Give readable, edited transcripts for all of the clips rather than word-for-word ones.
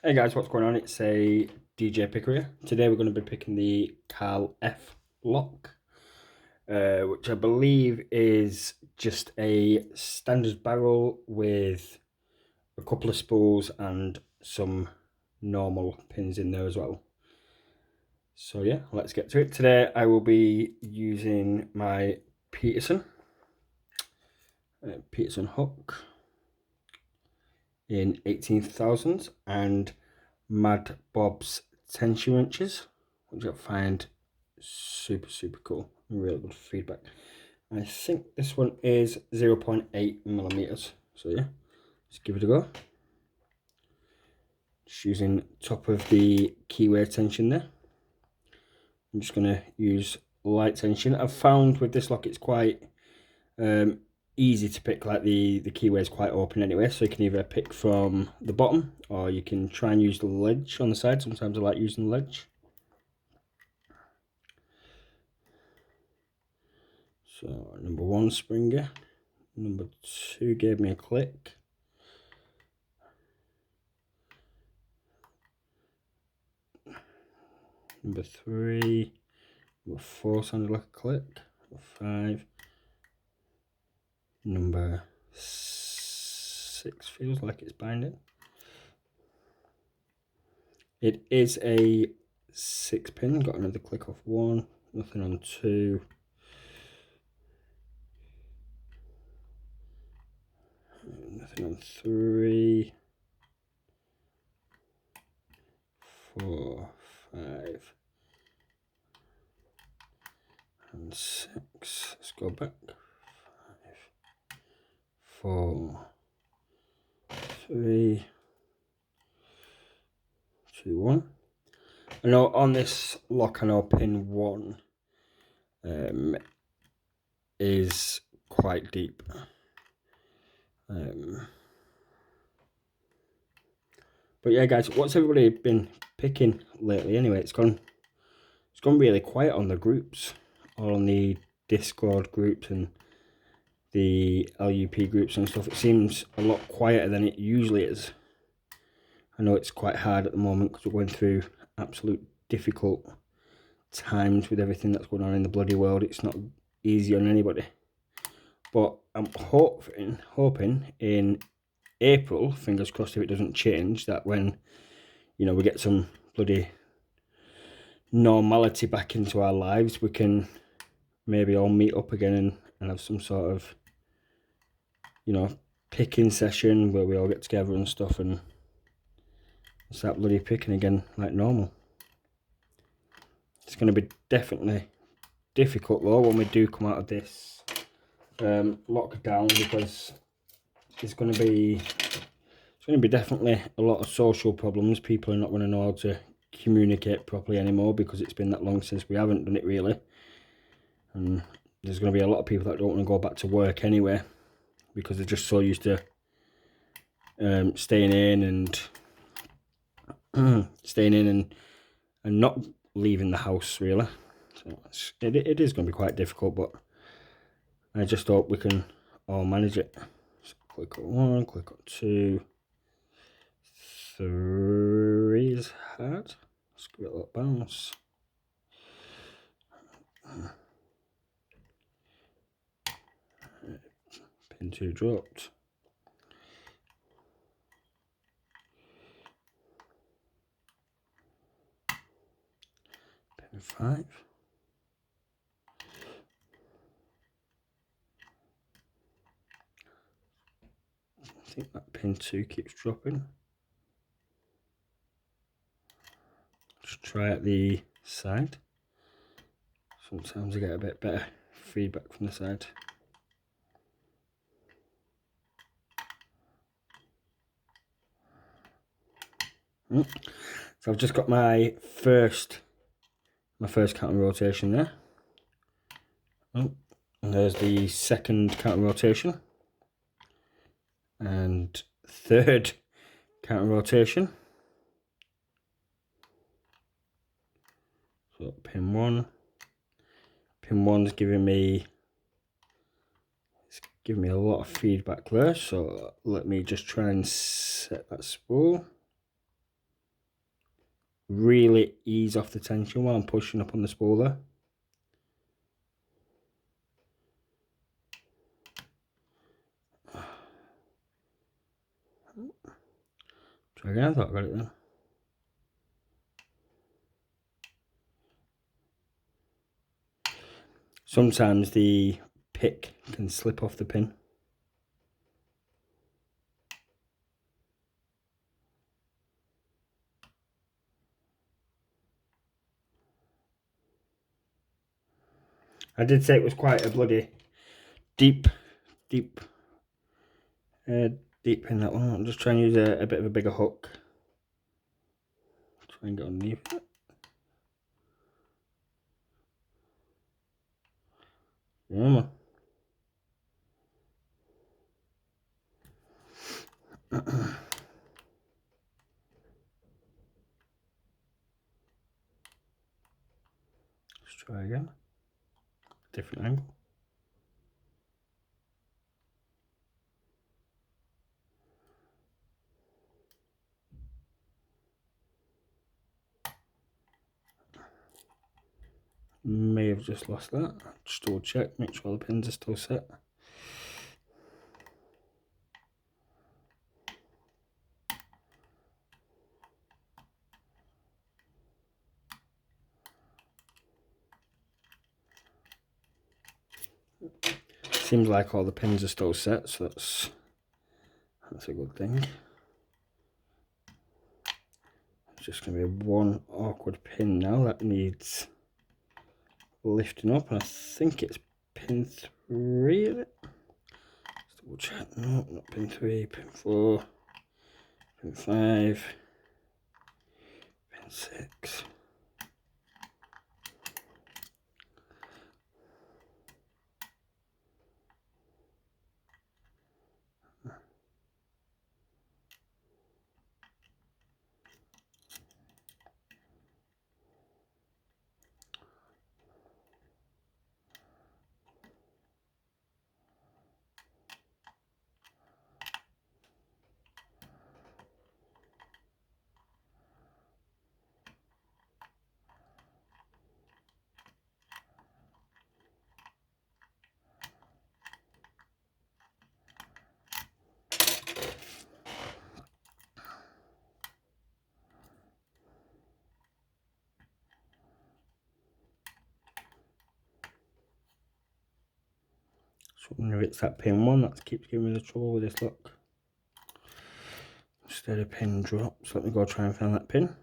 Hey guys, what's going on? It's a DJ picker here. Today we're going to be picking the Carl F lock, which I believe is just a standard barrel with a couple of spools and some normal pins in there as well. So yeah, let's get to it. Today I will be using my Peterson hook in 18,000s and Mad Bob's 10 inches, which I find super cool. Really good feedback. I think this one is 0.8 millimeters. So yeah, let's give it a go. Just using top of the keyway tension there. I'm just gonna use light tension. I've found with this lock it's quite easy to pick, like the keyway is quite open anyway, so you can either pick from the bottom or you can try and use the ledge on the side. Sometimes I like using the ledge. So number one springer, number two gave me a click. Number three, number four sounded like a click. Number five, number six feels like it's binding. It is a 6-pin, got another click off one, nothing on two. Nothing on three, four, five, and six. Let's go back. 5, 4, 3, 2, 1. I know on this lock, I know pin 1 is quite deep. But yeah, guys, what's everybody been picking lately? Anyway, it's gone really quiet on the groups, or on the Discord groups and the LUP groups and stuff. It seems a lot quieter than it usually is. I know it's quite hard at the moment because we're going through absolute difficult times with everything that's going on in the bloody world. It's not easy on anybody. But I'm hoping in April, fingers crossed if it doesn't change, that when, you know, we get some bloody normality back into our lives, we can maybe all meet up again and have some sort of, you know, picking session where we all get together and stuff and start bloody picking again like normal. It's going to be definitely difficult though when we do come out of this lockdown, because it's going to be definitely a lot of social problems. People are not going to know how to communicate properly anymore because it's been that long since we haven't done it really, and there's going to be a lot of people that don't want to go back to work anyway because they're just so used to staying in and not leaving the house really. So it is going to be quite difficult, but I just hope we can all manage it. So click on one, click on two, three is hard. Let's give it a little bounce. Pin 2 dropped. Pin 5. I think that pin 2 keeps dropping. Just try at the side. Sometimes I get a bit better feedback from the side. So I've just got my first counter rotation there. And there's the second counter rotation and third counter rotation. So pin 1. Pin 1's giving me a lot of feedback there. So let me just try and set that spool. really ease off the tension while I'm pushing up on the spooler. Try again, I thought I got it then. Sometimes the pick can slip off the pin. I did say it was quite a bloody deep pin, that one. I'm just trying to use a bit of a bigger hook. Try and get underneath it. Yeah. Let's try again. Different angle. May have just lost that. Just double check, make sure the pins are still set. Seems like all the pins are still set, so that's a good thing. It's just going to be one awkward pin now that needs lifting up, and I think it's pin 3, is it? Let's double check. No, not pin 3, pin 4, pin 5, pin 6. So I wonder if it's that pin 1 that keeps giving me the trouble with this lock. Instead of pin drop, so let me go try and find that pin.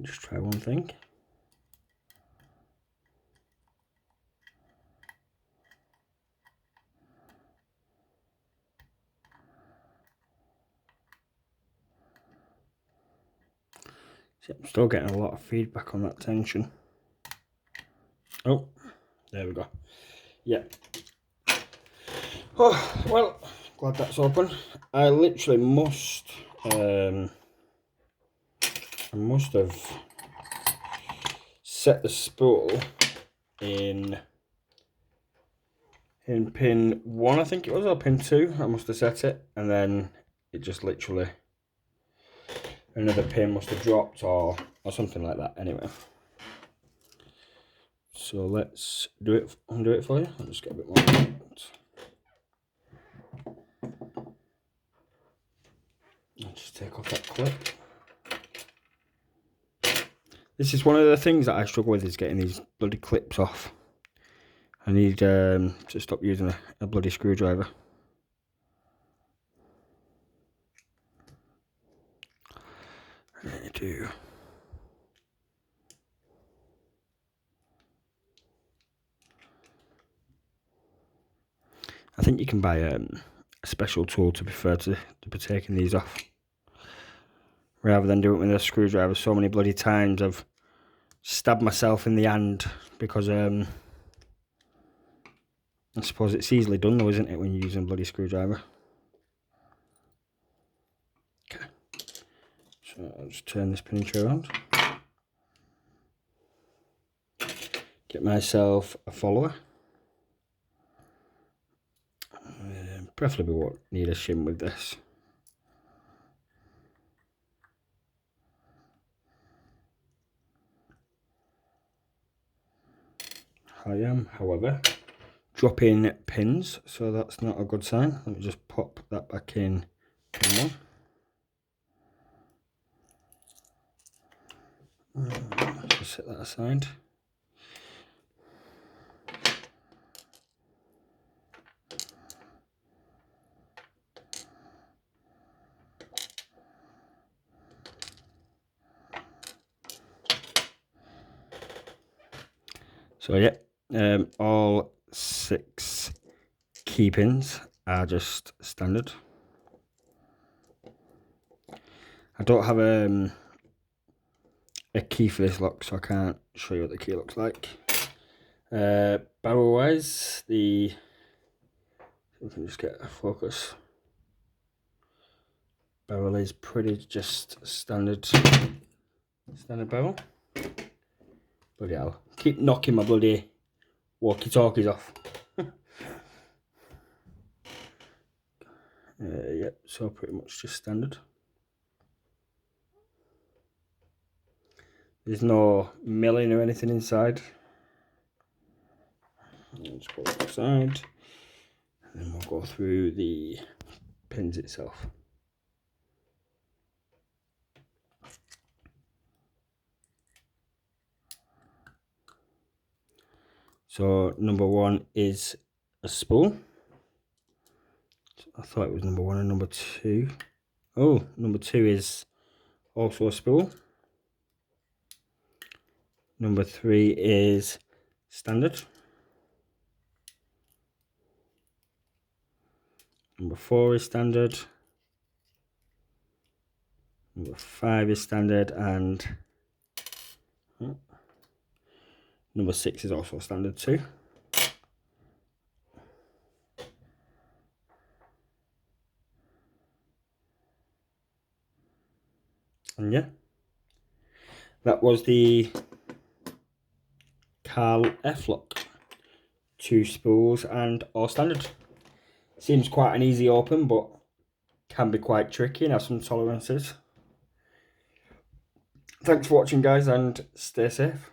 Just try one thing. See, I'm still getting a lot of feedback on that tension. Oh, there we go. Yeah. Oh, well, glad that's open. I literally must have set the spool in pin 1, I think it was, or pin 2. I must have set it, and then it just literally, another pin must have dropped or something like that. Anyway, so let's undo it for you. I'll just get a bit more. I'll just take off that clip. This is one of the things that I struggle with, is getting these bloody clips off. I need to stop using a bloody screwdriver. I do. I think you can buy a special tool to prefer to be taking these off, rather than doing it with a screwdriver. So many bloody times I've stabbed myself in the hand because I suppose it's easily done though, isn't it, when you're using a bloody screwdriver. Okay, so I'll just turn this pinning tray around. Get myself a follower. Preferably won't need a shim with this. I am, however, dropping pins, so that's not a good sign. Let me just pop that back in pin one. Just set that aside. So yeah, all 6 key pins are just standard. I don't have a key for this lock, so I can't show you what the key looks like. Barrel wise, we can just get a focus. Barrel is pretty just standard barrel. Bloody hell. Keep knocking my bloody walkie-talkies off. Yep, so pretty much just standard. There's no milling or anything inside. Let's put it aside. And then we'll go through the pins itself. So number 1 is a spool. I thought it was number 1 and number 2. Oh, number 2 is also a spool. Number 3 is standard. Number 4 is standard. Number 5 is standard, and number 6 is also standard too. And yeah, that was the Carl F lock. 2 spools and all standard. Seems quite an easy open, but can be quite tricky and have some tolerances. Thanks for watching, guys, and stay safe.